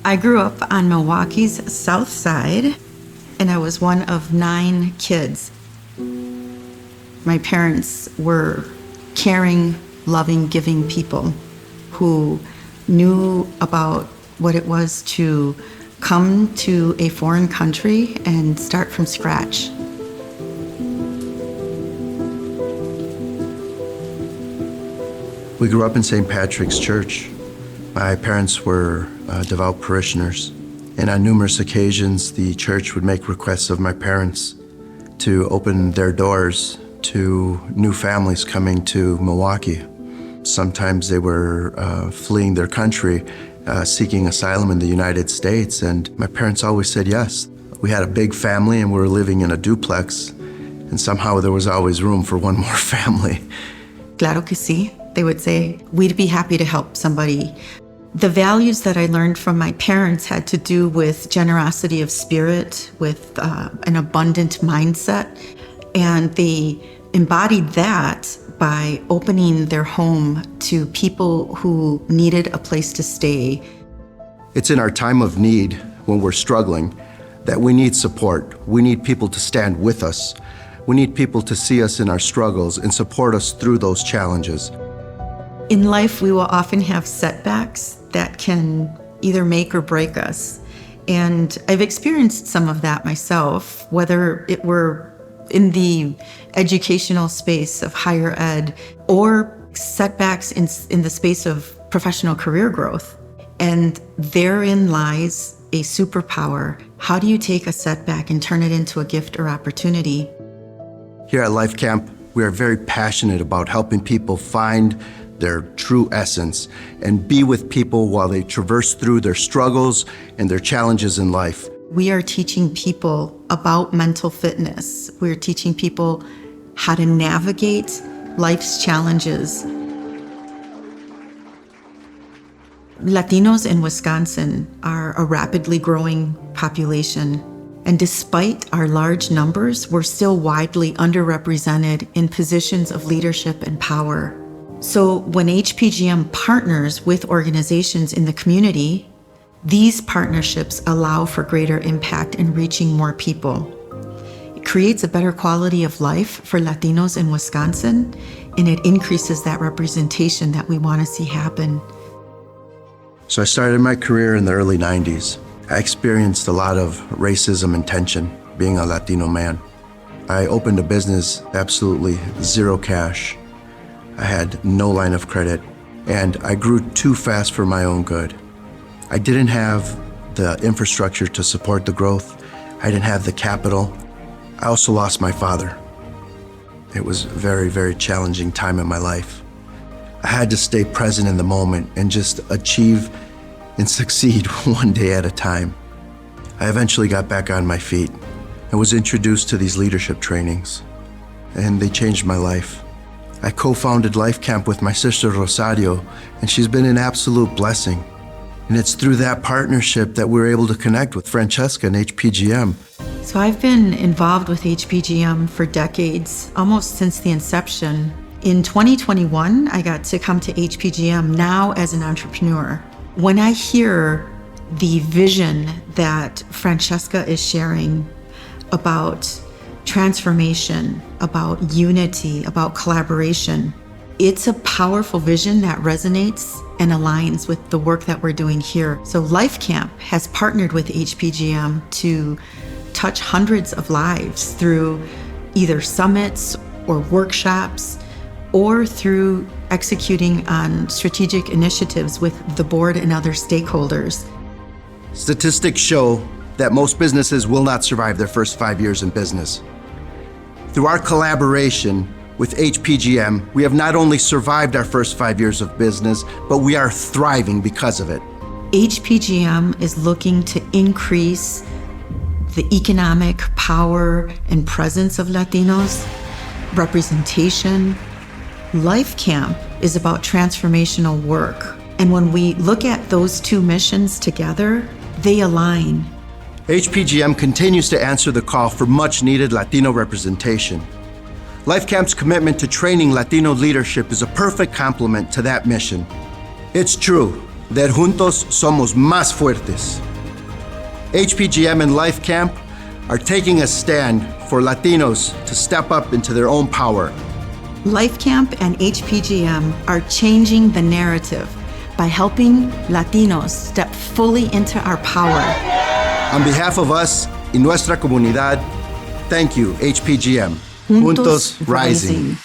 I grew up on Milwaukee's South Side, and I was one of 9 kids. My parents were caring, loving, giving people who knew about what it was to come to a foreign country and start from scratch. We grew up in St. Patrick's Church. My parents were devout parishioners, and on numerous occasions the church would make requests of my parents to open their doors to new families coming to Milwaukee. Sometimes they were fleeing their country, seeking asylum in the United States, and my parents always said yes. We had a big family and we were living in a duplex, and somehow there was always room for one more family. Claro que sí. They would say, we'd be happy to help somebody. The values that I learned from my parents had to do with generosity of spirit, with an abundant mindset, and they embodied that by opening their home to people who needed a place to stay. It's in our time of need, when we're struggling, that we need support. We need people to stand with us. We need people to see us in our struggles and support us through those challenges. In life, we will often have setbacks that can either make or break us. And I've experienced some of that myself, whether it were in the educational space of higher ed or setbacks in the space of professional career growth. And therein lies a superpower. How do you take a setback and turn it into a gift or opportunity? Here at Lifecamp, we are very passionate about helping people find their true essence and be with people while they traverse through their struggles and their challenges in life. We are teaching people about mental fitness. We're teaching people how to navigate life's challenges. Latinos in Wisconsin are a rapidly growing population, and despite our large numbers, we're still widely underrepresented in positions of leadership and power. So when HPGM partners with organizations in the community, these partnerships allow for greater impact in reaching more people. It creates a better quality of life for Latinos in Wisconsin, and it increases that representation that we want to see happen. So I started my career in the early 90s. I experienced a lot of racism and tension being a Latino man. I opened a business, absolutely zero cash. I had no line of credit, and I grew too fast for my own good. I didn't have the infrastructure to support the growth. I didn't have the capital. I also lost my father. It was a very, very challenging time in my life. I had to stay present in the moment and just achieve and succeed one day at a time. I eventually got back on my feet and was introduced to these leadership trainings, and they changed my life. I co-founded Lifecamp with my sister Rosario, and she's been an absolute blessing. And it's through that partnership that we were able to connect with Francesca and HPGM. So I've been involved with HPGM for decades, almost since the inception. In 2021, I got to come to HPGM now as an entrepreneur. When I hear the vision that Francesca is sharing about transformation, about unity, about collaboration, it's a powerful vision that resonates and aligns with the work that we're doing here. So Lifecamp has partnered with HPGM to touch hundreds of lives through either summits or workshops, or through executing on strategic initiatives with the board and other stakeholders. Statistics show that most businesses will not survive their first 5 years in business. Through our collaboration with HPGM, we have not only survived our first 5 years of business, but we are thriving because of it. HPGM is looking to increase the economic power and presence of Latinos, representation. Lifecamp is about transformational work. And when we look at those two missions together, they align. HPGM continues to answer the call for much-needed Latino representation. Lifecamp's commitment to training Latino leadership is a perfect complement to that mission. It's true, that juntos somos más fuertes. HPGM and Lifecamp are taking a stand for Latinos to step up into their own power. Lifecamp and HPGM are changing the narrative by helping Latinos step fully into our power. On behalf of us y nuestra comunidad, thank you, HPGM. Juntos Rising.